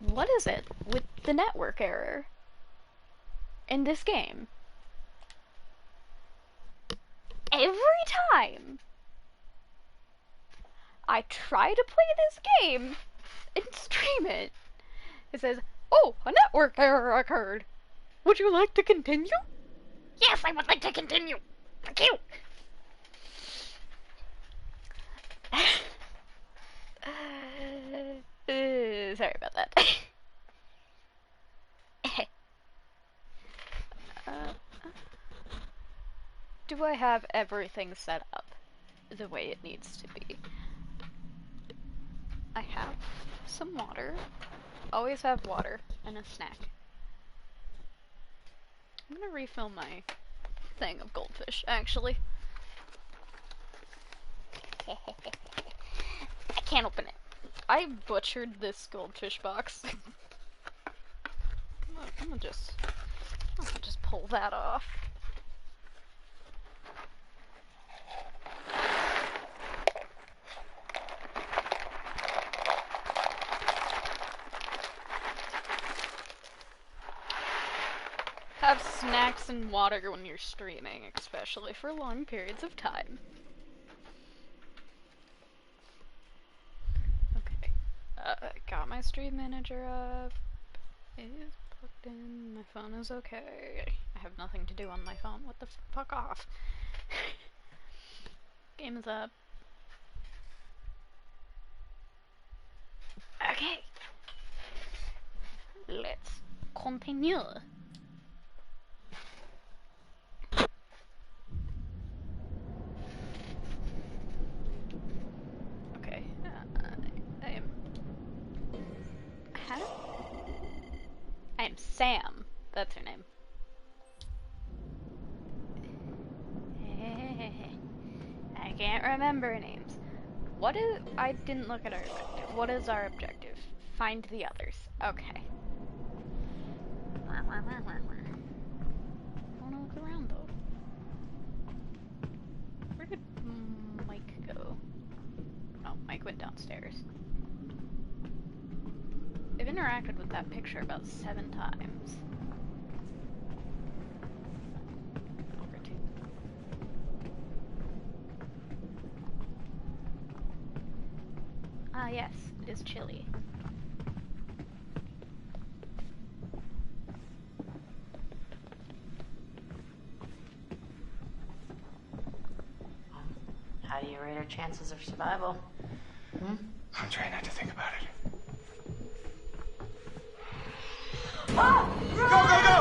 What is it with the network error in this game? Every time I try to play this game and stream it, it says, "Oh, a network error occurred. Would you like to continue?" Yes, I would like to continue. Thank you. Sorry about that. Do I have everything set up the way it needs to be? I have some water. Always have water and a snack. I'm gonna refill my thing of goldfish, actually. I can't open it. I butchered this goldfish box. I'm gonna just pull that off. Have snacks and water when you're streaming, especially for long periods of time. Okay. Got my stream manager up. It is plugged in. My phone is okay. I have nothing to do on my phone. What the fuck off? Game is up. Okay. Let's continue. Okay. I am Sam. That's her name. I can't remember names. What is... I didn't look at our objective. What is our objective? Find the others. Okay. I wanna look around, though. Where did Mike go? Oh, Mike went downstairs. I've interacted with that picture about 7 times. Over 2. Ah, yes, it is chilly. How do you rate our chances of survival? I'm trying not to think about it. Oh! Go, go, go!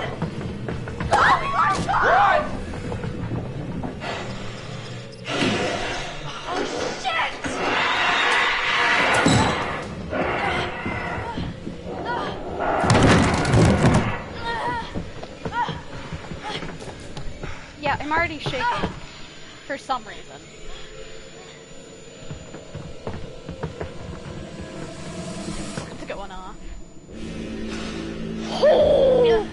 Oh my God! Run! Oh shit! Yeah, I'm already shaking. For some reason. It's going off. Don't move.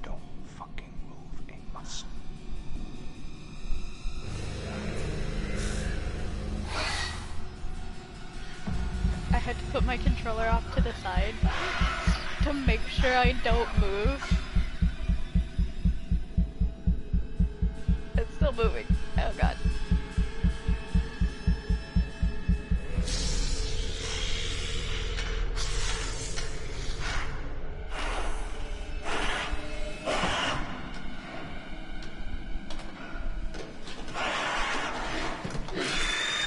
Don't fucking move a muscle. I had to put my controller off to the side to make sure I don't move. It's still moving. Oh god.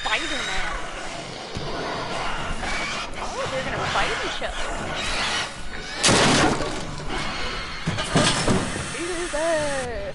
Spider-Man. Oh, they're gonna fight each other. Jesus.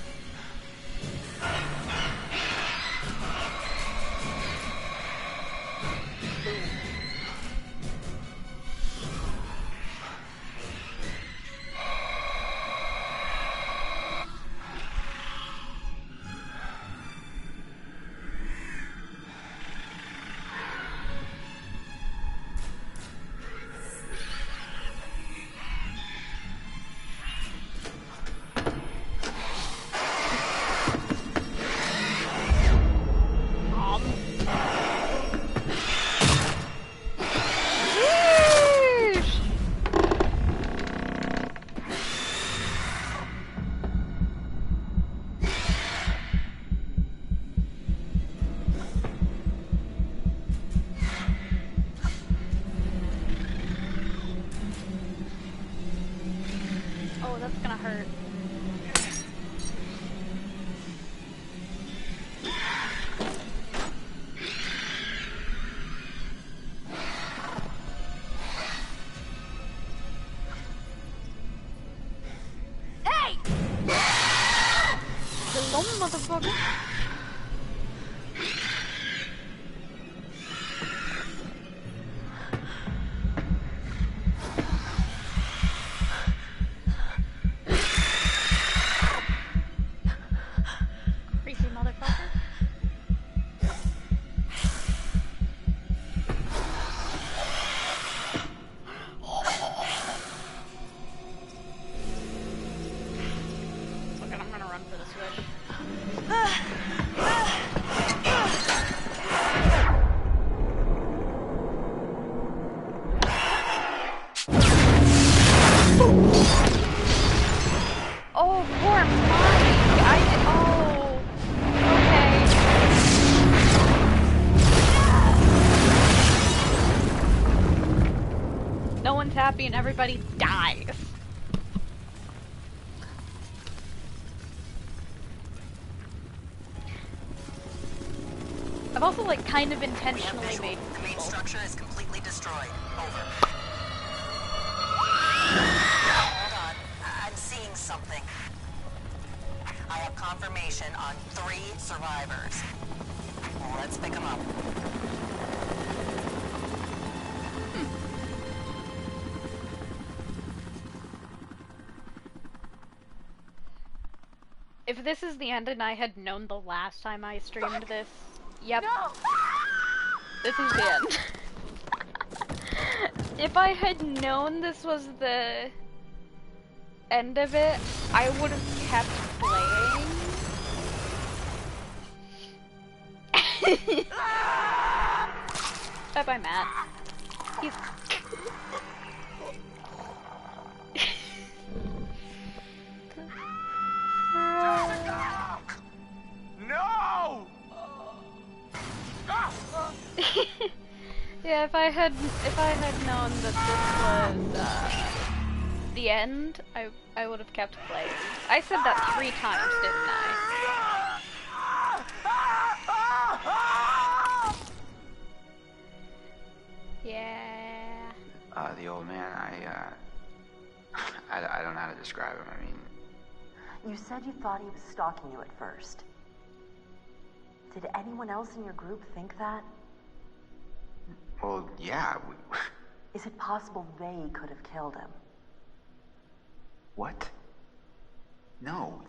motherfucker. Creepy motherfucker. I'm gonna run for the switch. Oh, poor Mike. Oh. Okay. No one's happy and everybody dies. I've also, like, kind of intentionally made The main structure is completely destroyed. Over. Hold on. I'm seeing something. I have confirmation on 3 survivors. Let's pick them up. If this is the end and I had known the last time I streamed this, yep. No! This is the end. If I had known this was the end of it, I would have kept playing. Bye bye, Matt. He's... No! Yeah, if I had known that this was the end, I would have kept playing. I said that 3 times, didn't I? Yeah. The old man, I don't know how to describe him. I mean, You said you thought he was stalking you at first. Did anyone else in your group think that? well, yeah. Is it possible they could have killed him? What? No.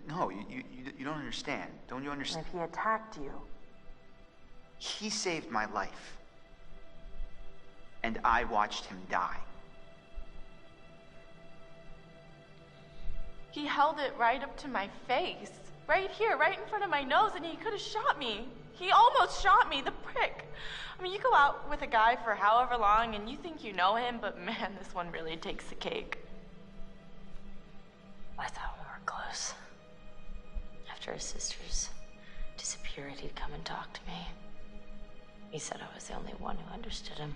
No, you don't understand. Don't you And understand? if he attacked you, He saved my life. And I watched him die. He held it right up to my face. Right here, right in front of my nose, and he could have shot me. He almost shot me, the prick. I mean, you go out with a guy for however long and you think you know him, but man, this one really takes the cake. I thought we were close. After his sisters disappeared, he'd come and talk to me. He said I was the only one who understood him.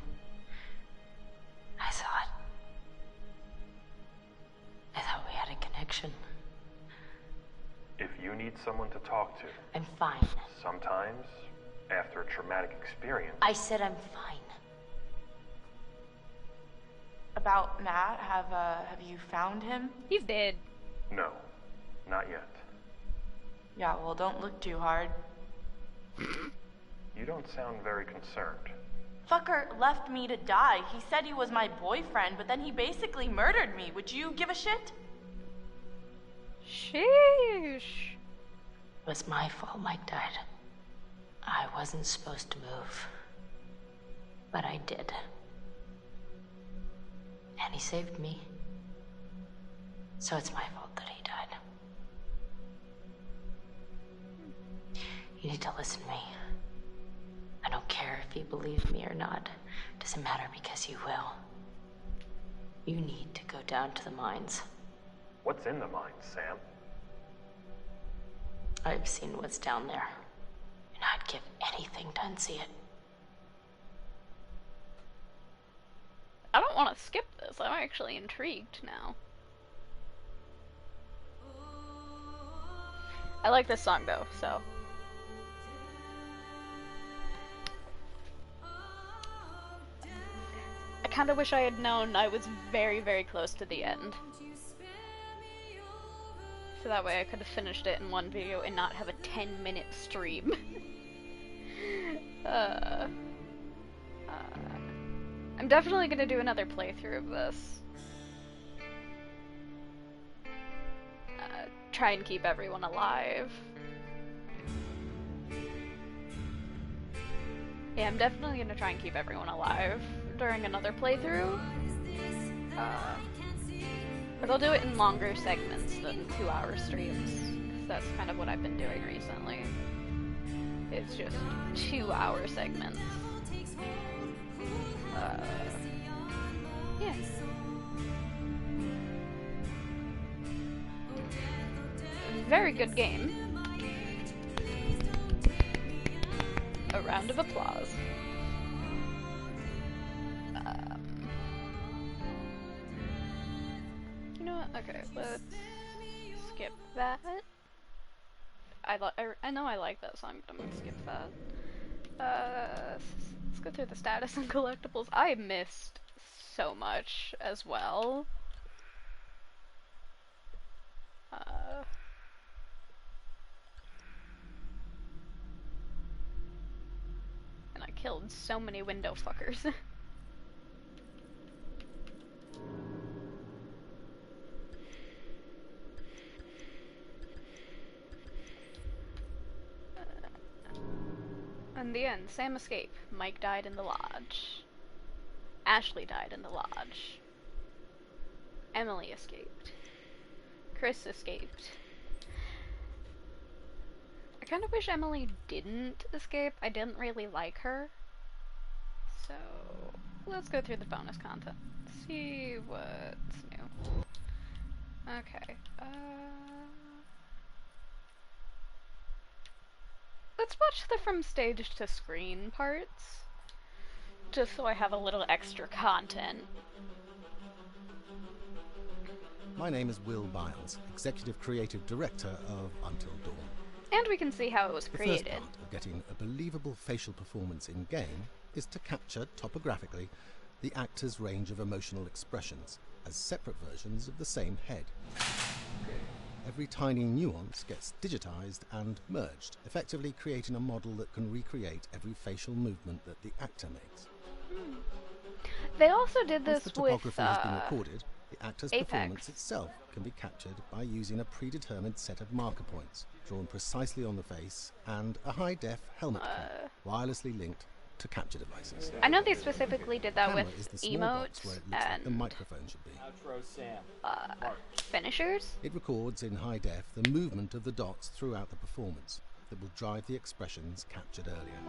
I thought we had a connection. If you need someone to talk to, I'm fine. sometimes, after a traumatic experience, I said I'm fine. About Matt, have you found him? He's dead. no, not yet. Yeah, well, don't look too hard. You don't sound very concerned. Fucker left me to die. He said he was my boyfriend, but then he basically murdered me. Would you give a shit? Sheesh. It was my fault Mike died. I wasn't supposed to move. But I did. And he saved me. So it's my fault that he died. You need to listen to me. I don't care if you believe me or not. Doesn't matter because you will. You need to go down to the mines. What's in the mine, Sam? I've seen what's down there. And I'd give anything to unsee it. I don't want to skip this. I'm actually intrigued now. I like this song though, so. I kind of wish I had known I was very, very close to the end. So that way I could have finished it in one video and not have a 10-minute stream. I'm definitely gonna do another playthrough of this. Try and keep everyone alive. Yeah, I'm definitely gonna try and keep everyone alive during another playthrough. But I'll do it in longer segments than 2-hour streams, because that's kind of what I've been doing recently. It's just 2-hour segments. Yeah. Very good game. A round of applause. You know what? Okay, let's skip that. I know I like that song, but I'm gonna skip that. Let's go through the status and collectibles. I missed so much as well. And I killed so many window fuckers. In the end, Sam escaped. Mike died in the lodge. Ashley died in the lodge. Emily escaped. Chris escaped. I kind of wish Emily didn't escape. I didn't really like her. So, let's go through the bonus content. See what's new. Okay, let's watch the from stage to screen parts, just so I have a little extra content. My name is Will Biles, Executive Creative Director of Until Dawn. And we can see how it was The created. first part of getting a believable facial performance in-game is to capture, topographically, the actor's range of emotional expressions as separate versions of the same head. Every tiny nuance gets digitized and merged, effectively creating a model that can recreate every facial movement that the actor makes. They also did Once this the with topography has been recorded, the actor's Apex. performance itself can be captured by using a predetermined set of marker points drawn precisely on the face and a high-def helmet cam wirelessly linked to capture devices. I know they specifically did that Camera with is the small box emotes where it looks like the and microphone should be. finishers. It records in high def the movement of the dots throughout the performance that will drive the expressions captured earlier.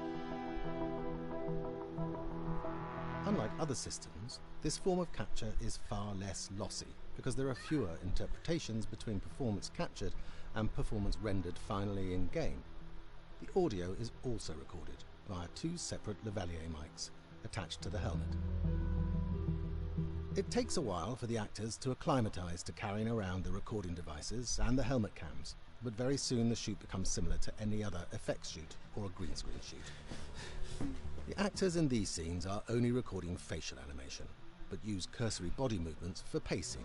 Unlike other systems, this form of capture is far less lossy because there are fewer interpretations between performance captured and performance rendered finally in-game. The audio is also recorded via 2 separate lavalier mics attached to the helmet. It takes a while for the actors to acclimatise to carrying around the recording devices and the helmet cams, but very soon the shoot becomes similar to any other effects shoot or a green screen shoot. The actors in these scenes are only recording facial animation, but use cursory body movements for pacing.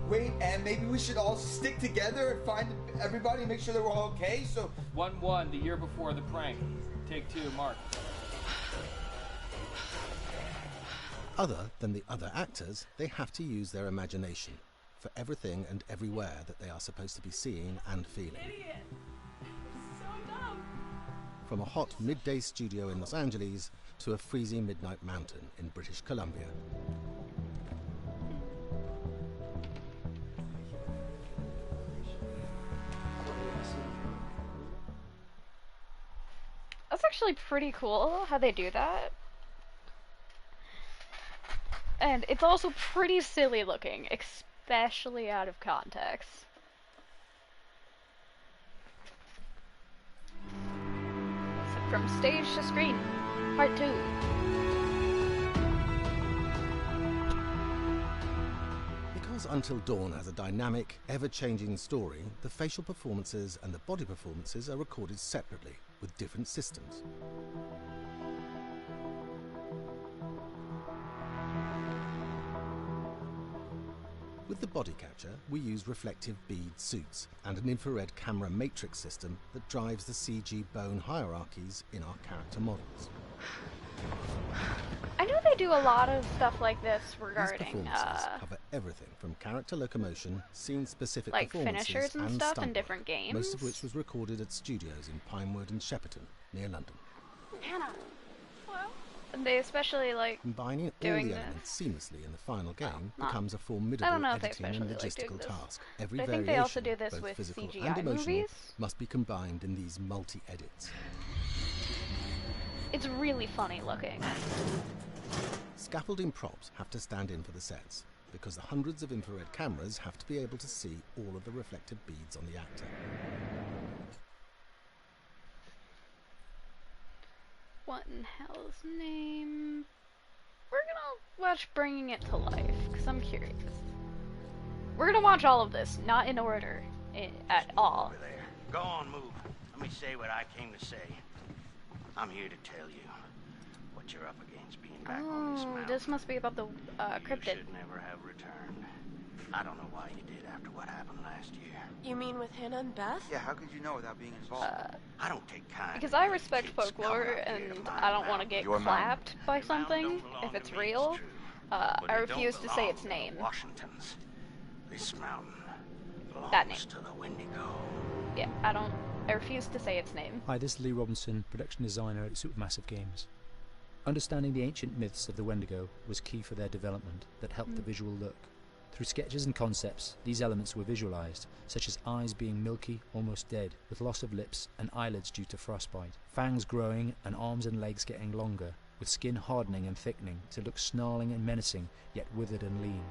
Wait, and maybe we should all stick together and find everybody and make sure that we're all okay, so... 1-1, the year before the prank. Take 2, Mark. Other than the other actors, they have to use their imagination for everything and everywhere that they are supposed to be seeing and feeling. Idiot. So dumb. From a hot midday studio in Los Angeles to a freezing midnight mountain in British Columbia. That's actually pretty cool how they do that. And it's also pretty silly looking, especially out of context. So from stage to screen, part 2. Because Until Dawn has a dynamic, ever-changing story, the facial performances and the body performances are recorded separately, with different systems. With With the body capture, we use reflective bead suits and an infrared camera matrix system that drives the CG bone hierarchies in our character models. I know they do a lot of stuff like this regarding These performances cover everything from character locomotion, scene-specific like performances, finishers and stuff stunt in different work, games. most of which was recorded at studios in Pinewood and Shepperton, near London. Hannah. Well, they especially like combining all doing the elements seamlessly in the final game not, becomes a formidable I don't know if they editing and especially like logistical doing this, task. Every but I think variation, they also do this both with physical and CGI emotional, movies. must be combined in these multi-edits. It's really funny looking. Scaffolding props have to stand in for the sets, because the hundreds of infrared cameras have to be able to see all of the reflective beads on the actor. What in hell's name? We're gonna watch Bringing It to Life, because I'm curious. We're gonna watch all of this, not in order at all. Over there. Go on, move. Let me say what I came to say. I'm here to tell you what you're up against being back on this mountain. This must be about the cryptid. You should never have returned. I don't know why you did after what happened last year. You mean with Hannah and Beth? Yeah, how could you know without being involved? I don't take kind. Because I respect folklore and I don't want to get clapped by something if it's real. I refuse to say its name. Washington's. This mountain That name. belongs to the Wendigo. Yeah, I refuse to say its name. Hi, this is Lee Robinson, production designer at Supermassive Games. Understanding the ancient myths of the Wendigo was key for their development that helped the visual look. Through sketches and concepts, these elements were visualized, such as eyes being milky, almost dead, with loss of lips and eyelids due to frostbite, fangs growing and arms and legs getting longer, with skin hardening and thickening to look snarling and menacing, yet withered and lean.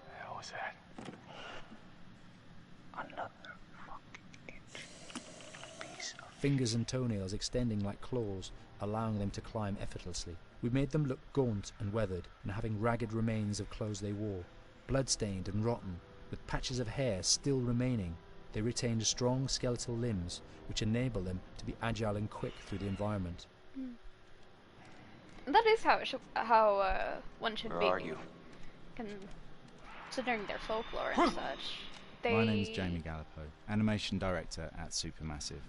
The hell was that? Another fucking piece of... Fingers and toenails extending like claws, allowing them to climb effortlessly. We made them look gaunt and weathered, and having ragged remains of clothes they wore. Blood-stained and rotten, with patches of hair still remaining, they retained strong skeletal limbs, which enable them to be agile and quick through the environment. That is how one should Where be. are you? Considering their folklore and such. My name is Jamie Gallipo, animation director at Supermassive.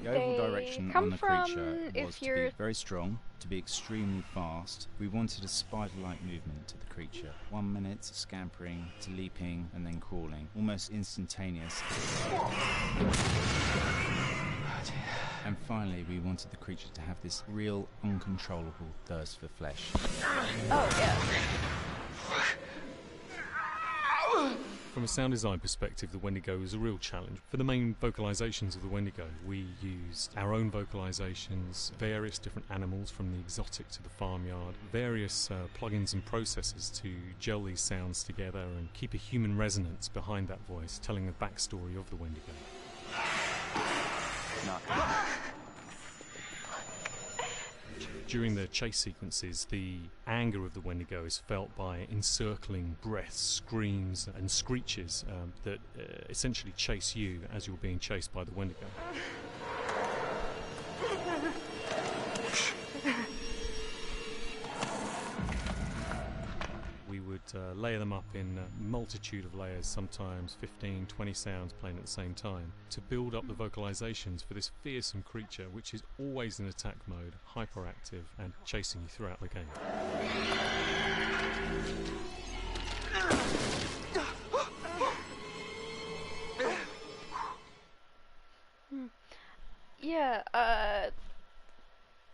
The overall direction on the creature was to be very strong, to be extremely fast. We wanted a spider-like movement to the creature. 1 minute scampering to leaping and then crawling, almost instantaneous. And finally, we wanted the creature to have this real, uncontrollable thirst for flesh. Oh, yeah. From a sound design perspective, the Wendigo is a real challenge. For the main vocalizations of the Wendigo, we used our own vocalizations, various different animals from the exotic to the farmyard, various plugins and processes to gel these sounds together and keep a human resonance behind that voice, telling the backstory of the Wendigo. During the chase sequences, the anger of the Wendigo is felt by encircling breaths, screams and screeches that essentially chase you as you're being chased by the Wendigo. We would layer them up in a multitude of layers, sometimes 15, 20 sounds playing at the same time, to build up the vocalizations for this fearsome creature which is always in attack mode, hyperactive and chasing you throughout the game. Yeah,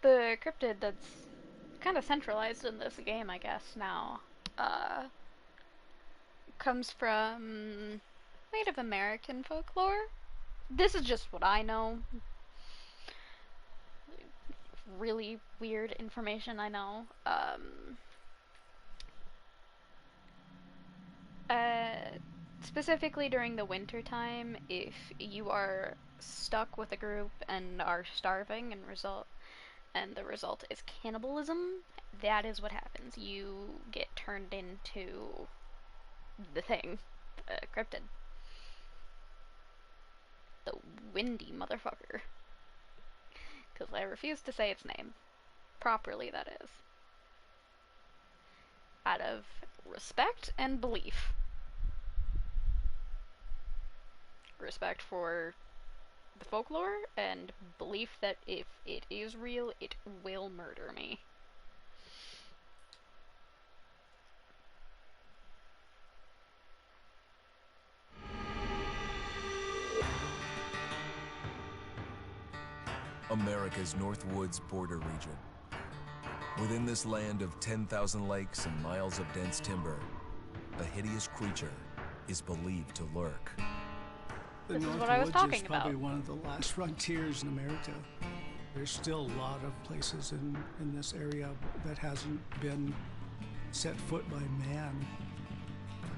the cryptid that's kind of centralized in this game, I guess, now, comes from Native American folklore. This is just what I know. Really weird information, I know. Specifically during the winter time, if you are stuck with a group and are starving and the result is cannibalism, that is what happens. You get turned into the thing, the cryptid. The windy motherfucker. Because I refuse to say its name. properly, that is. Out of respect and belief. Respect for the folklore, and belief that if it is real, it will murder me. America's Northwoods border region. Within this land of 10,000 lakes and miles of dense timber, a hideous creature is believed to lurk. This is what I was talking about. Probably one of the last frontiers in America. There's still a lot of places in this area that hasn't been set foot by man.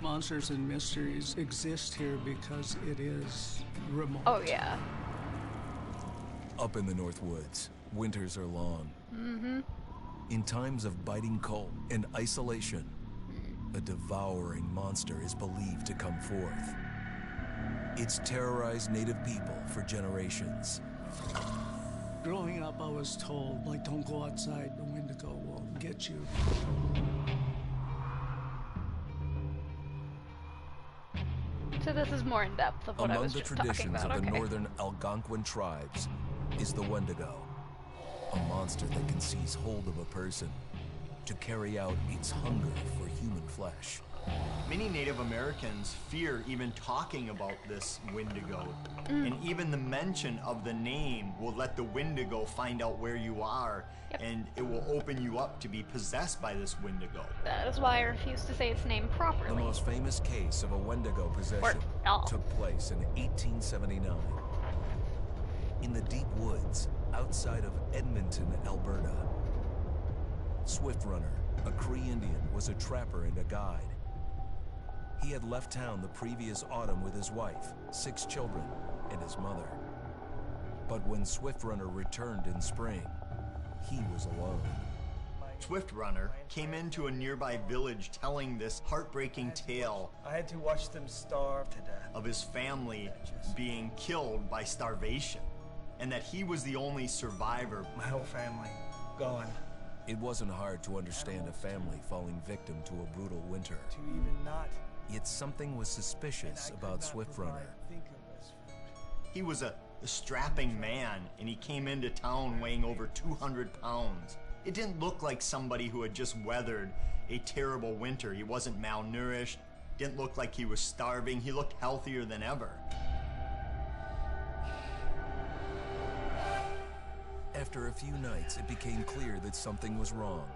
Monsters and mysteries exist here because it is remote. Oh, yeah. Up in the Northwoods, winters are long. Mm-hmm. In times of biting cold and isolation, a devouring monster is believed to come forth. It's terrorized native people for generations. Growing up, I was told, like, don't go outside, the Wendigo will get you. So this is more in depth of what I was just talking about. Among the traditions of the northern Algonquin tribes is the Wendigo, a monster that can seize hold of a person to carry out its hunger for human flesh. Many Native Americans fear even talking about this Wendigo, and even the mention of the name will let the Wendigo find out where you are, and it will open you up to be possessed by this Wendigo. That is why I refuse to say its name properly. The most famous case of a Wendigo possession took place in 1879. In the deep woods outside of Edmonton, Alberta. Swift Runner, a Cree Indian, was a trapper and a guide. He had left town the previous autumn with his wife, 6 children, and his mother. But when Swift Runner returned in spring, he was alone. Swift Runner came into a nearby village telling this heartbreaking tale. I had to watch them starve to death. Of his family being killed by starvation, and that he was the only survivor. My whole family gone. It wasn't hard to understand a family falling victim to a brutal winter. To even not. Yet something was suspicious about Swift Runner. He was a strapping man, and he came into town weighing over 200 pounds. It didn't look like somebody who had just weathered a terrible winter. He wasn't malnourished, didn't look like he was starving. He looked healthier than ever. After a few nights, it became clear that something was wrong.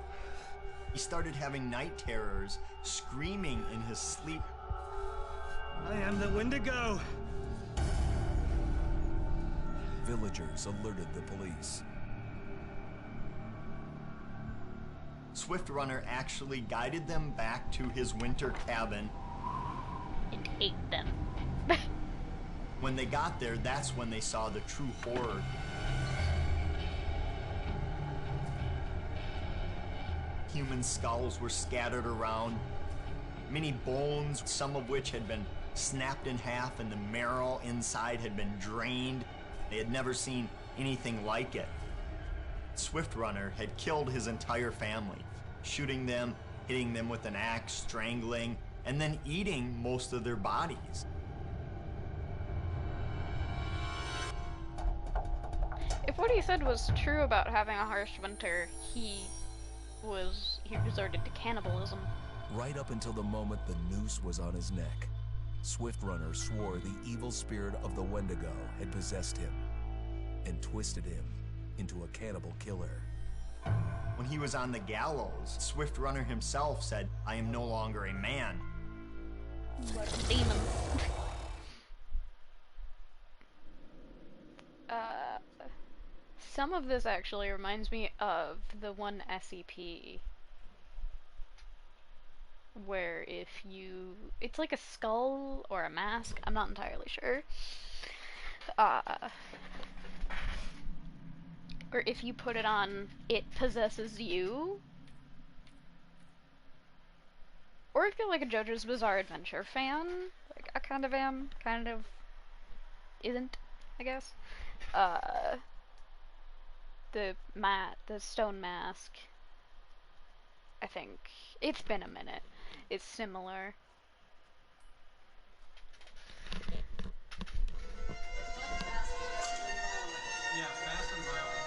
He started having night terrors, screaming in his sleep. I am the Wendigo! Villagers alerted the police. Swift Runner actually guided them back to his winter cabin. And ate them. When they got there, that's when they saw the true horror. Human skulls were scattered around. Many bones, some of which had been snapped in half, and the marrow inside had been drained. They had never seen anything like it. Swift Runner had killed his entire family, shooting them, hitting them with an axe, strangling, and then eating most of their bodies. If what he said was true about having a harsh winter, he resorted to cannibalism. Right up until the moment the noose was on his neck, Swift Runner swore the evil spirit of the Wendigo had possessed him and twisted him into a cannibal killer. When he was on the gallows, Swift Runner himself said, "I am no longer a man." But a demon. Some of this actually reminds me of the one SCP where it's like a skull or a mask, I'm not entirely sure, or if you put it on, it possesses you. Or if you're like a JoJo's Bizarre Adventure fan, like I kind of am, kind of isn't, I guess. the stone mask. I think it's been a minute. It's similar. Yeah, fast and violent.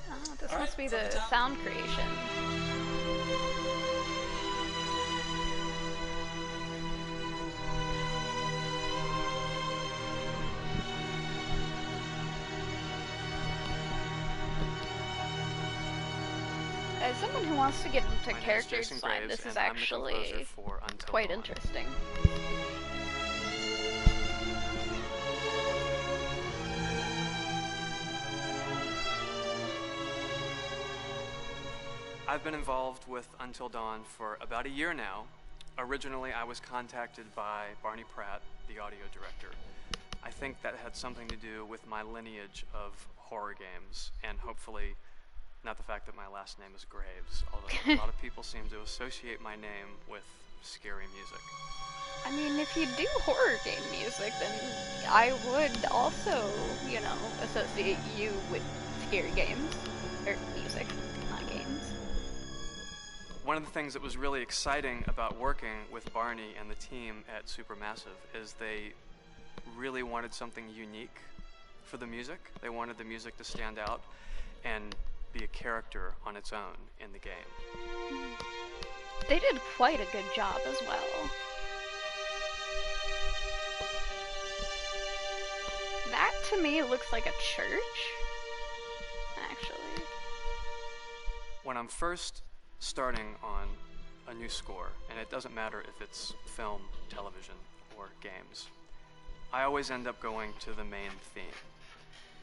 Oh, this must be the sound creation. As someone who wants to get into character design, this is actually quite interesting. I've been involved with Until Dawn for about a year now. Originally, I was contacted by Barney Pratt, the audio director. I think that had something to do with my lineage of horror games, and hopefully not the fact that my last name is Graves, although a lot of people seem to associate my name with scary music. I mean, if you do horror game music, then I would also, you know, associate you with scary games. Or music, not games. One of the things that was really exciting about working with Barney and the team at Supermassive is they really wanted something unique for the music. They wanted the music to stand out and be a character on its own in the game. They did quite a good job as well. That to me looks like a church, actually. When I'm first starting on a new score, and it doesn't matter if it's film, television, or games, I always end up going to the main theme.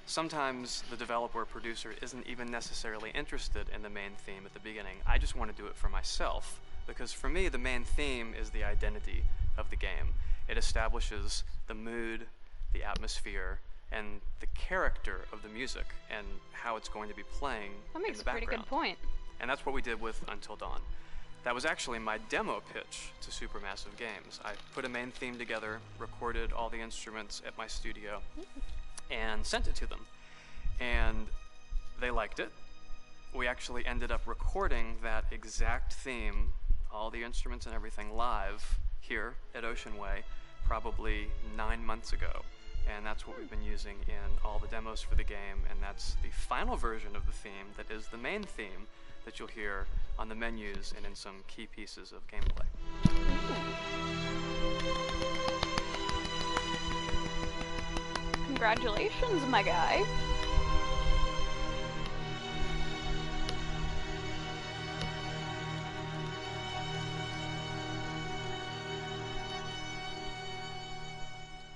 Sometimes the developer or producer isn't even necessarily interested in the main theme at the beginning. I just want to do it for myself, because for me the main theme is the identity of the game. It establishes the mood, the atmosphere, and the character of the music and how it's going to be playing that makes in the a pretty background. good point. And that's what we did with Until Dawn. That was actually my demo pitch to Supermassive Games. I put a main theme together, recorded all the instruments at my studio, and sent it to them. And they liked it. We actually ended up recording that exact theme, all the instruments and everything, live here at Ocean Way probably 9 months ago. And that's what we've been using in all the demos for the game, and that's the final version of the theme that is the main theme that you'll hear on the menus and in some key pieces of gameplay. Congratulations, my guy.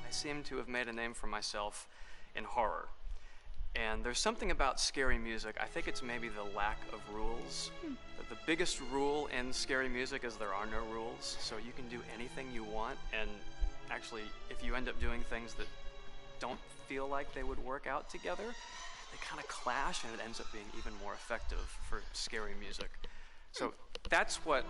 I seem to have made a name for myself in horror. And there's something about scary music, I think it's maybe the lack of rules. The biggest rule in scary music is there are no rules, so you can do anything you want, and actually, if you end up doing things that don't feel like they would work out together, they kind of clash, and it ends up being even more effective for scary music. So that's what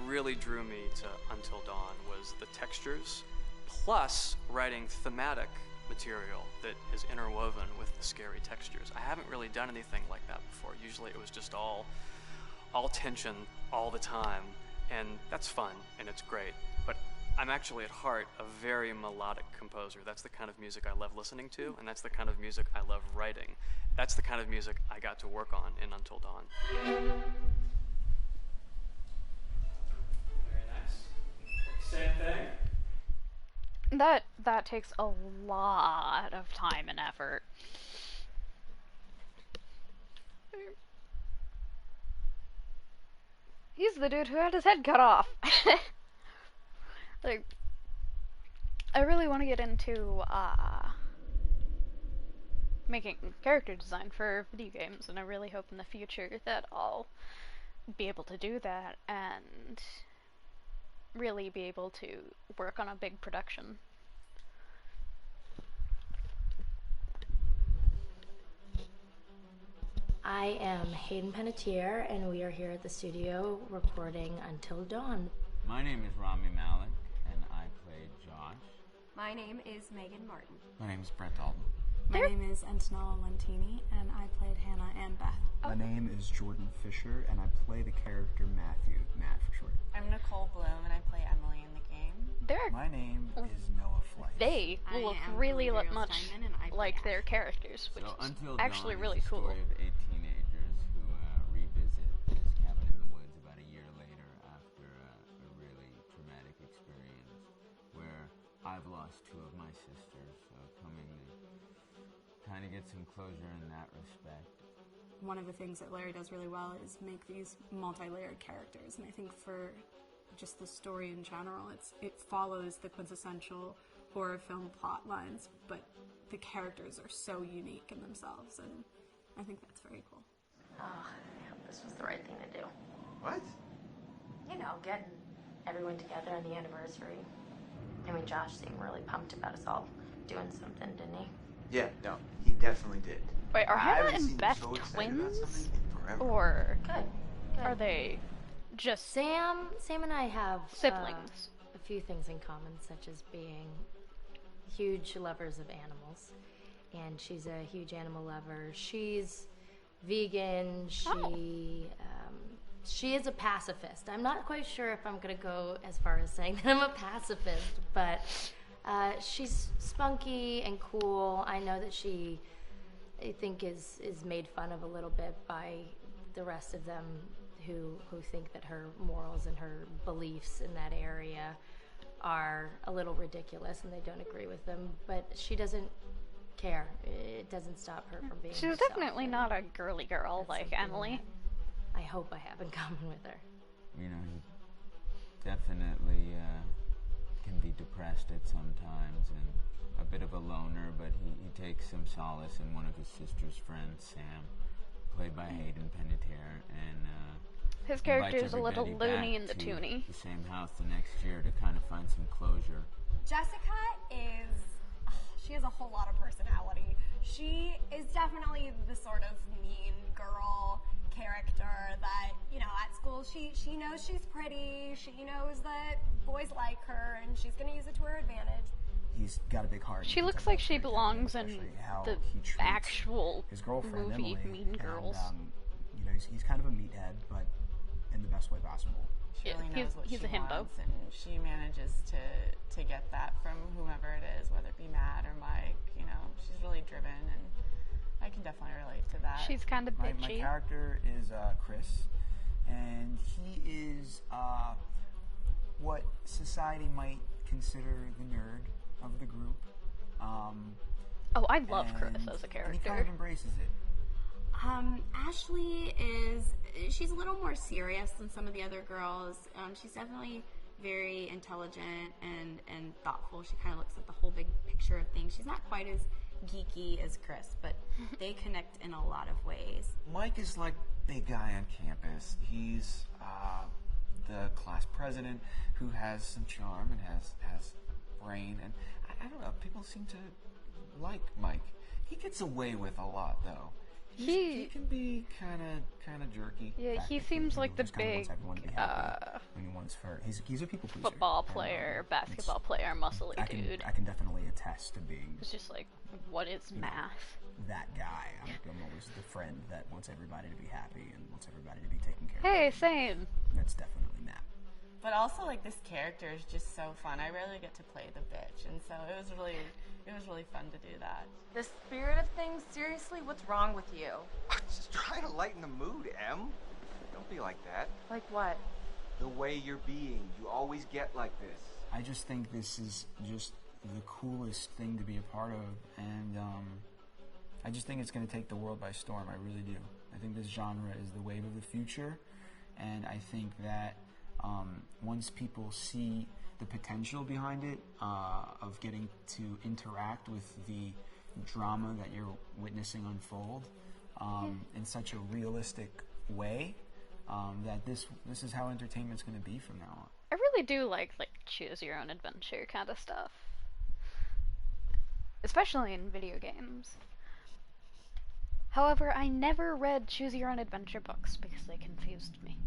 really drew me to Until Dawn, was the textures, plus writing thematic material that is interwoven with the scary textures. I haven't really done anything like that before. Usually it was just all tension all the time, and that's fun and it's great. But I'm actually at heart a very melodic composer. That's the kind of music I love listening to, and that's the kind of music I love writing. That's the kind of music I got to work on in Until Dawn. Very nice. Same thing. That takes a lot of time and effort. He's the dude who had his head cut off. Like, I really want to get into making character design for video games, and I really hope in the future that I'll be able to do that and really be able to work on a big production. I am Hayden Panettiere, and we are here at the studio recording Until Dawn. My name is Rami Malek, and I play Josh. My name is Megan Martin. My name is Brett Dalton. My name is Antonella Lentini, and I played Hannah and Beth. My name is Jordan Fisher, and I play the character Matthew, Matt for short. I'm Nicole Bloom, and I play Emily in the game. My name is Noah Flight. They look really much like their characters, which is actually really cool. Story of 8 teenagers who revisit this cabin in the woods about a year later after a really traumatic experience where I've lost 2 of my sisters, so coming to kind of get some closure in that respect. One of the things that Larry does really well is make these multi-layered characters, and I think for just the story in general, it follows the quintessential horror film plot lines, but the characters are so unique in themselves, and I think that's very cool. Oh, I hope this was the right thing to do. What? You know, getting everyone together on the anniversary. I mean, Josh seemed really pumped about us all doing something, didn't he? Yeah, no, he definitely did. Wait, are I Hannah haven't and seen you Beth so excited about twins? something in forever. Or Good. are they just Sam and I have siblings? A few things in common, such as being huge lovers of animals, and she's a huge animal lover. She's vegan. She is a pacifist. I'm not quite sure if I'm gonna go as far as saying that I'm a pacifist, but she's spunky and cool. I know that she, I think, is made fun of a little bit by the rest of them who think that her morals and her beliefs in that area are a little ridiculous and they don't agree with them, but she doesn't care. It doesn't stop her from being She's herself. definitely not a girly girl like Emily. I hope I have in common with her. You know, he definitely can be depressed at some times and a bit of a loner, but he takes some solace in one of his sister's friends, Sam, played by Hayden Panettiere, and his character invites is a little everybody loony back in the to toonie. the same house the next year to kind of find some closure. Jessica she has a whole lot of personality. She is definitely the sort of mean girl character that, you know, at school she knows she's pretty, she knows that boys like her, and she's going to use it to her advantage. He's got a big heart. She looks like she belongs in the actual his girlfriend, movie Emily, Mean Girls. And, you know, he's kind of a meathead, but in the best way possible. She really knows what he's she a himbo. wants, and she manages to get that from whomever it is, whether it be Matt or Mike. You know, she's really driven, and I can definitely relate to that. She's kind of bitchy. My character is Chris, and he is what society might consider the nerd of the group. Oh, I love Chris as a character. And he kind of embraces it. Ashley she's a little more serious than some of the other girls. She's definitely very intelligent and thoughtful. She kind of looks at the whole big picture of things. She's not quite as geeky as Chris, but they connect in a lot of ways. Mike is like big guy on campus. He's the class president who has some charm and has brain, and I don't know, people seem to like Mike. He gets away with a lot, though. He can be kind of jerky. Yeah, he seems like the big he's a people pleaser. Football player, basketball player, muscly dude. I can definitely attest to being. It's just like, what is math? That guy. I'm always the friend that wants everybody to be happy and wants everybody to be taken care of. Hey, same. That's definitely Matt. But also, like, this character is just so fun. I rarely get to play the bitch, and so it was really fun to do that. The spirit of things, seriously, what's wrong with you? Just trying to lighten the mood, Em. Don't be like that. Like what? The way you're being. You always get like this. I just think this is just the coolest thing to be a part of, and I just think it's going to take the world by storm. I really do. I think this genre is the wave of the future, and I think that once people see the potential behind it, of getting to interact with the drama that you're witnessing unfold in such a realistic way, that this is how entertainment's going to be from now on. I really do like choose your own adventure kind of stuff, especially in video games. However, I never read choose your own adventure books because they confused me.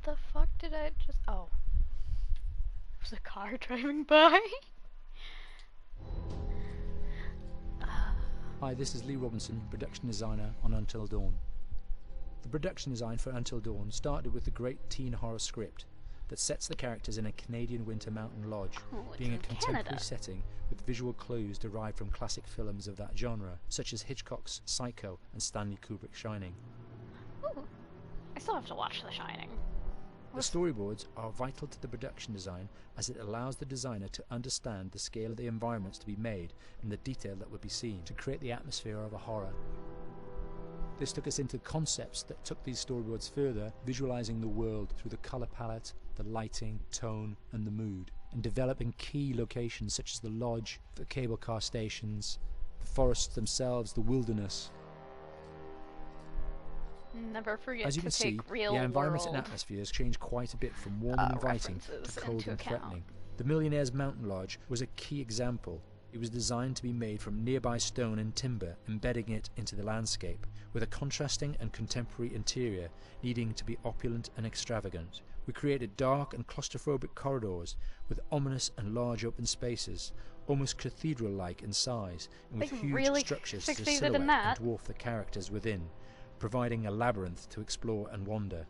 The fuck did I just... Oh. a car driving by. Hi, this is Lee Robinson, production designer on Until Dawn. The production design for Until Dawn started with the great teen horror script that sets the characters in a Canadian winter mountain lodge, being a contemporary Canada. setting with visual clues derived from classic films of that genre, such as Hitchcock's Psycho and Stanley Kubrick's Shining. Ooh, I still have to watch The Shining. The storyboards are vital to the production design as it allows the designer to understand the scale of the environments to be made and the detail that would be seen to create the atmosphere of a horror. This took us into concepts that took these storyboards further, visualizing the world through the color palette, the lighting, tone and the mood, and developing key locations such as the lodge, the cable car stations, the forests themselves, the wilderness. Never forget As you to can see, take real the environments and world atmospheres changed quite a bit from warm and inviting to references cold into and account. threatening. The Millionaire's Mountain Lodge was a key example. It was designed to be made from nearby stone and timber, embedding it into the landscape, with a contrasting and contemporary interior needing to be opulent and extravagant. We created dark and claustrophobic corridors with ominous and large open spaces, almost cathedral-like in size, and with They huge really structures to succeeded silhouette in that. and dwarf the characters within, providing a labyrinth to explore and wander.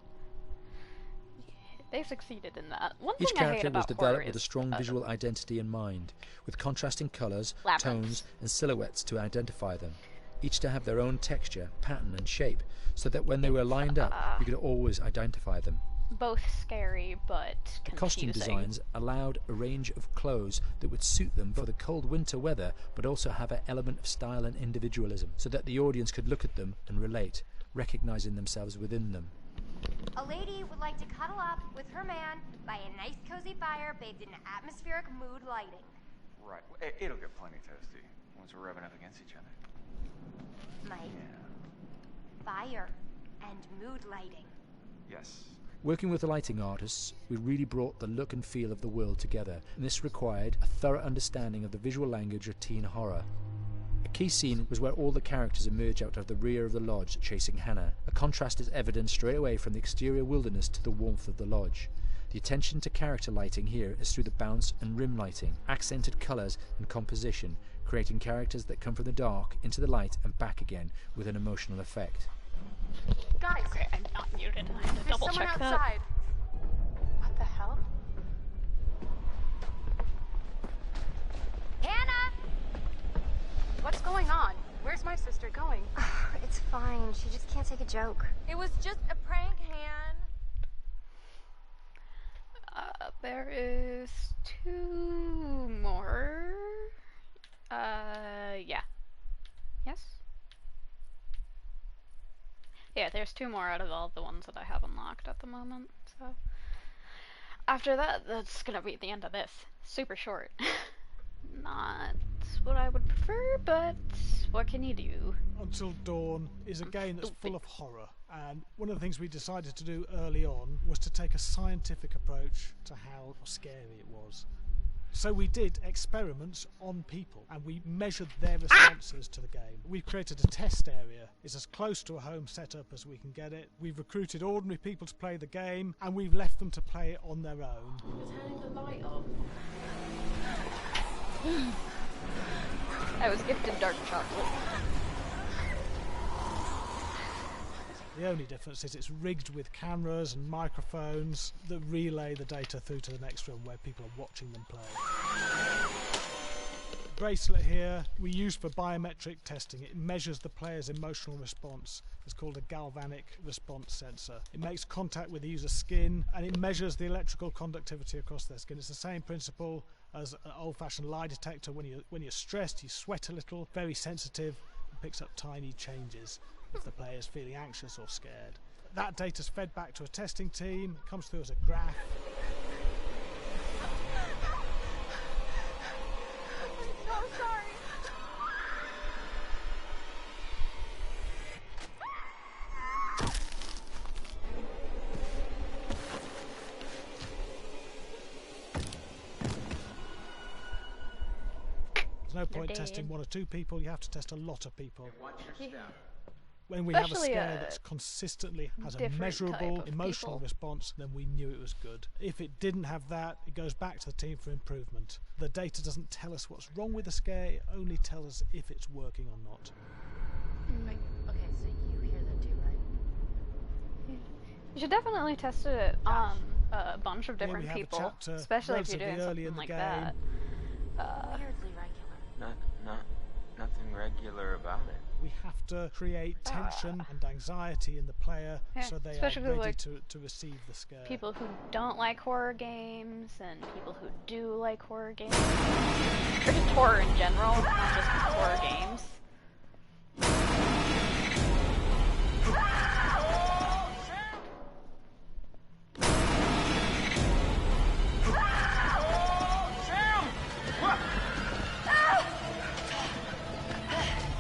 They succeeded in that. One Each thing I hate character was about horror developed with a is, strong visual identity in mind, with contrasting colours, Labyrinths. tones and silhouettes to identify them, each to have their own texture, pattern and shape, so that when they were lined up, you could always identify them. both scary but confusing. The costume designs allowed a range of clothes that would suit them for the cold winter weather, but also have an element of style and individualism, so that the audience could look at them and relate, recognizing themselves within them. A lady would like to cuddle up with her man by a nice cozy fire bathed in atmospheric mood lighting. Right. It'll get plenty toasty once we're rubbing up against each other. Mike, fire and mood lighting. Yes. Working with the lighting artists, we really brought the look and feel of the world together, and this required a thorough understanding of the visual language of teen horror. A key scene was where all the characters emerge out of the rear of the lodge chasing Hannah. A contrast is evident straight away from the exterior wilderness to the warmth of the lodge. The attention to character lighting here is through the bounce and rim lighting, accented colours and composition, creating characters that come from the dark into the light and back again with an emotional effect. Guys, Okay, I'm not muted. I have to there's double someone check that. outside. What the hell? Hannah! What's going on? Where's my sister going? It's fine. She just can't take a joke. It was just a prank, Han. There is 2 more. Yeah. Yes? Yeah, there's 2 more out of all the ones that I have unlocked at the moment, so... After that, that's gonna be the end of this. Super short. Not what I would prefer, but what can you do? Until Dawn is a game that's full of horror, and one of the things we decided to do early on was to take a scientific approach to how scary it was. So we did experiments on people, and we measured their responses to the game. We've created a test area. It's as close to a home setup as we can get it. We've recruited ordinary people to play the game, and we've left them to play it on their own. Turning the light off. I was gifted dark chocolate. The only difference is it's rigged with cameras and microphones that relay the data through to the next room where people are watching them play. Bracelet here we use for biometric testing. It measures the player's emotional response. It's called a galvanic response sensor. It makes contact with the user's skin and it measures the electrical conductivity across their skin. It's the same principle as an old-fashioned lie detector. When you're stressed, you sweat a little, very sensitive, and picks up tiny changes if the player is feeling anxious or scared. That data's fed back to a testing team, it comes through as a graph. I'm so sorry. There's no point testing 1 or 2 people, you have to test a lot of people. Watch your step. When we have a Especially scare that's consistently has a different measurable type of emotional people. response, then we knew it was good. If it didn't have that, it goes back to the team for improvement. The data doesn't tell us what's wrong with the scare, it only tells us if it's working or not. Okay, so you hear that too, right? You should definitely test it on a bunch of Here different we have a people, chapter especially if you're doing relatively early something in the like game. that. Weirdly regular. Nothing regular about it. We have to create tension and anxiety in the player Yeah, so they especially are ready like to receive the scare. People who don't like horror games and people who do like horror games. Or just horror in general, not just horror games.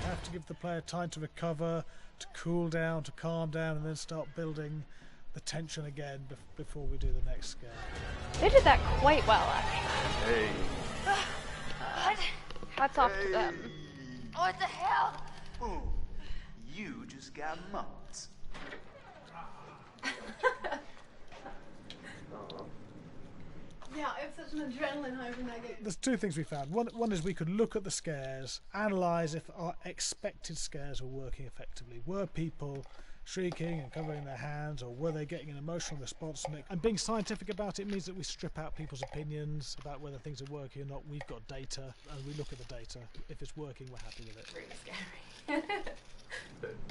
Have to give the player time to recover, to cool down, to calm down, and then start building the tension again before we do the next scare. They did that quite well, actually. Hey. What? Hats off to them. What the hell? Ooh, you just got mumps. Yeah, I have such an adrenaline high from that game. There's two things we found. One is we could look at the scares, analyse if our expected scares were working effectively. Were people shrieking and covering their hands, or were they getting an emotional response from it? And being scientific about it means that we strip out people's opinions about whether things are working or not. We've got data, and we look at the data. If it's working, we're happy with it. Really scary.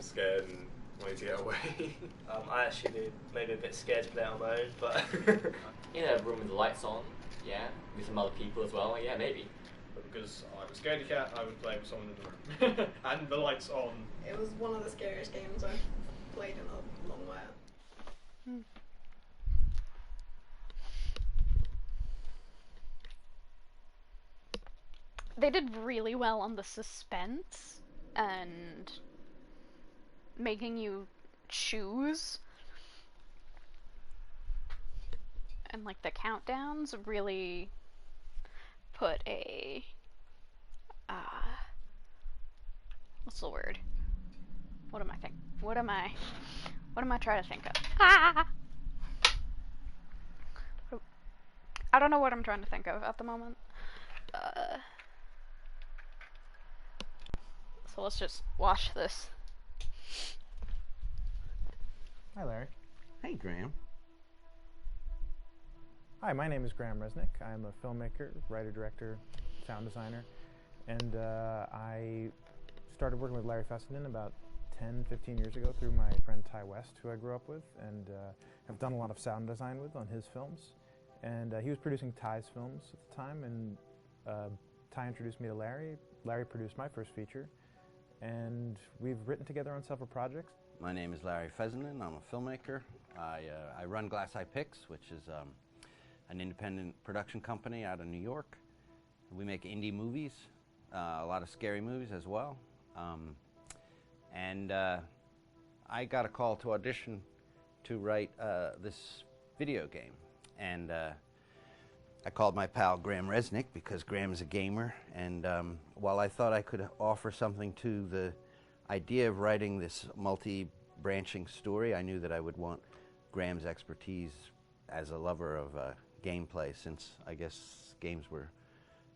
Scared and wanting to get away. I actually did maybe a bit scared to play on my own, but in a room with the lights on, yeah, with some other people as well, yeah, maybe. But because I'm a scaredy cat, I would play with someone in the room. And the lights on. It was one of the scariest games I've played in a long while. They did really well on the suspense and making you choose. And like the countdowns really put a what's the word? What am I trying to think of? I don't know what I'm trying to think of at the moment. So let's just watch this. Hi, Larry. Hey, Graham. Hi, my name is Graham Resnick. I'm a filmmaker, writer, director, sound designer, and I started working with Larry Fessenden about 10, 15 years ago through my friend Ty West, who I grew up with, and have done a lot of sound design with on his films. And he was producing Ty's films at the time, and Ty introduced me to Larry. Larry produced my first feature, and we've written together on several projects. My name is Larry Fessenden. I'm a filmmaker. I run Glass Eye Pix, which is an independent production company out of New York. We make indie movies, a lot of scary movies as well. And I got a call to audition to write this video game. And I called my pal Graham Resnick because Graham is a gamer. And while I thought I could offer something to the idea of writing this multi-branching story, I knew that I would want Graham's expertise as a lover of gameplay, since I guess games were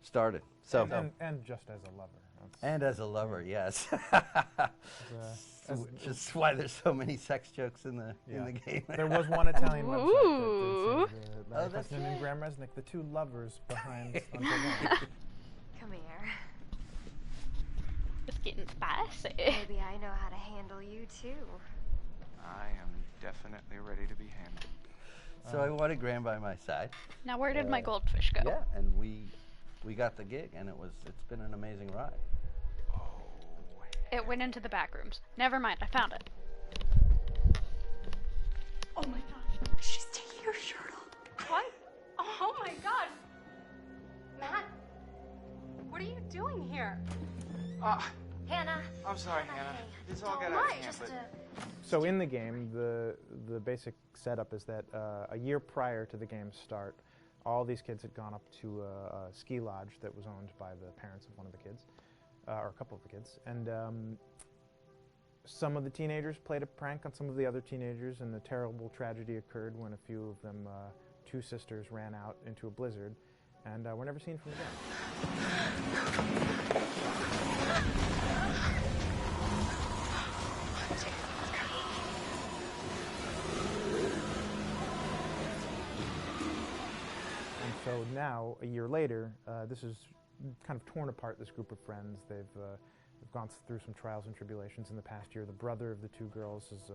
started. So and just as a lover. And as a lover, yes. As just why there's so many sex jokes in the game. There was one Italian website that said Larry that's Fessenden and Graham Resnick, the two lovers behind Untitled Chapter. Come here. It's getting spicy. Maybe I know how to handle you too. I am definitely ready to be handled. So I wanted Graham by my side. Now where did my goldfish go? Yeah, and we got the gig, and it's been an amazing ride. It went into the back rooms. Never mind, I found it. Oh my gosh, she's taking her shirt off. What? Oh my god. Matt, What are you doing here? Hannah. I'm sorry, Hannah. This all got out of hand, but... So in the game, the basic setup is that a year prior to the game's start, all these kids had gone up to a ski lodge that was owned by the parents of one of the kids, or a couple of the kids, and some of the teenagers played a prank on some of the other teenagers, and a terrible tragedy occurred when a few of them, 2 sisters, ran out into a blizzard, and were never seen from again. And so now, a year later, this is kind of torn apart this group of friends. They've gone through some trials and tribulations in the past year. The brother of the 2 girls has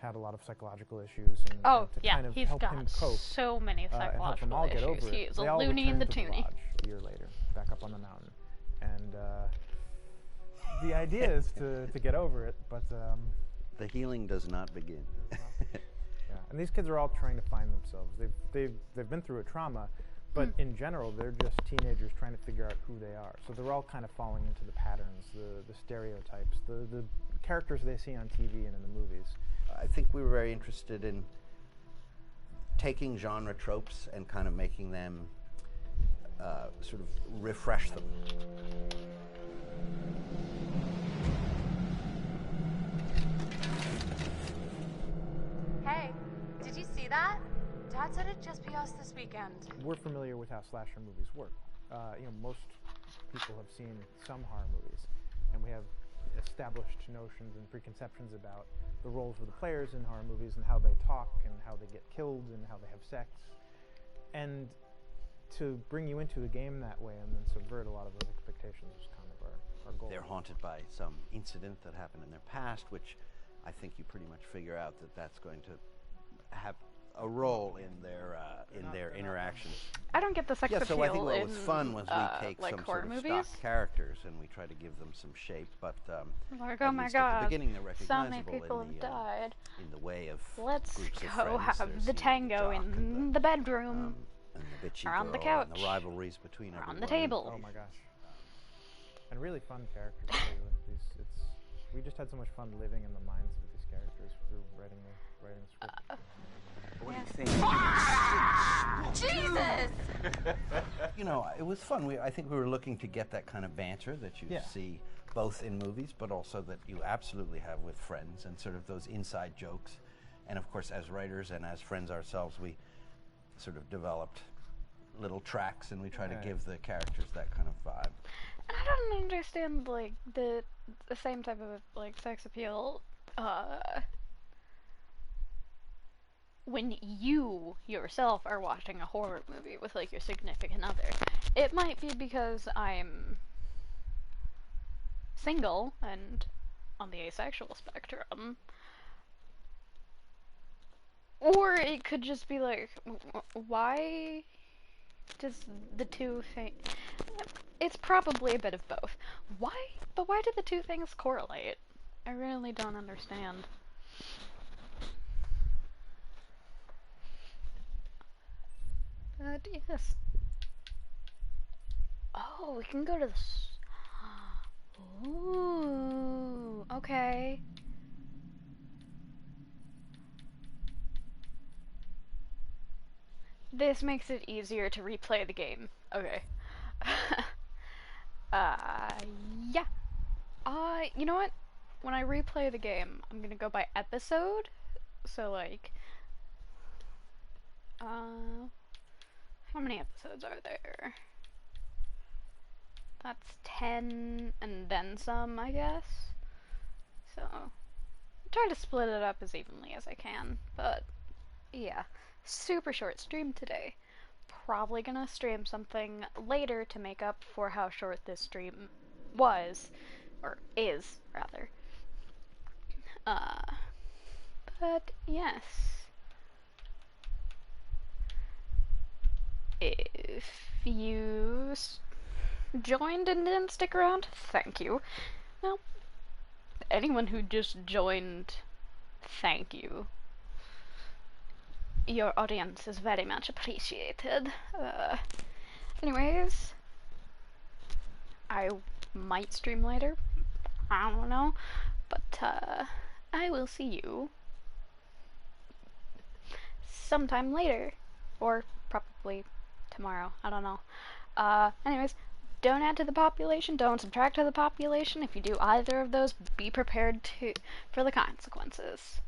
had a lot of psychological issues, and to kind of he's help got him cope so many and help them psychological all get issues. over He it, is a they all loony in the return to toony. lodge a year later, back up on the mountain. And the idea is to get over it, but the healing does not begin. yeah, and these kids are all trying to find themselves. They've been through a trauma, but in general, they're just teenagers trying to figure out who they are. So they're all kind of falling into the patterns, the stereotypes, the characters they see on TV and in the movies. I think we were very interested in taking genre tropes and kind of making them sort of refresh them. Hey, did you see that? Dad said it'd just be us this weekend. We're familiar with how slasher movies work. Most people have seen some horror movies, and we have established notions and preconceptions about the roles of the players in horror movies and how they talk and how they get killed and how they have sex. And to bring you into the game that way and then subvert a lot of those expectations is kind of our goal. They're haunted by some incident that happened in their past, which I think you pretty much figure out that that's going to have a role in their interactions. I don't get the sex yeah, appeal so I think what in, was fun was we take like some horror sort of movies. stock characters and we try to give them some shape, but like, at oh my least god, at the beginning they're so many recognizable people in have the, died. in the way of Let's groups of go friends. have There's the tango in the bedroom, and the bitchy or on the girl couch, and the rivalries between or everyone. on the table. Oh my gosh. And really fun characters too. We just had so much fun living in the minds of these characters through writing the script. What do you think? Jesus! You know, it was fun. I think we were looking to get that kind of banter that you see both in movies, but also that you absolutely have with friends, and sort of those inside jokes. And of course, as writers and as friends ourselves, we sort of developed little tracks, and we try to give the characters that kind of vibe. And I don't understand, like, the same type of, like, sex appeal, when you yourself are watching a horror movie with, like, your significant other. It might be because I'm single and on the asexual spectrum, or it could just be like, why does the two things... It's probably a bit of both. Why do the two things correlate? I really don't understand. But yes. Oh, we can go to the... Ooh, okay. This makes it easier to replay the game. Okay. Yeah. You know what? When I replay the game, I'm gonna go by episode. So, like, how many episodes are there? That's 10 and then some, I guess. So, try to split it up as evenly as I can, but yeah, super short stream today. Probably gonna stream something later to make up for how short this stream was, or is, rather. But yes. If you joined and didn't stick around, thank you. Well, anyone who just joined, thank you. Your audience is very much appreciated. Anyways, I might stream later. I don't know. But, I will see you sometime later. Or probably tomorrow. I don't know. Anyways, don't add to the population, don't subtract to the population. If you do either of those, be prepared for the consequences.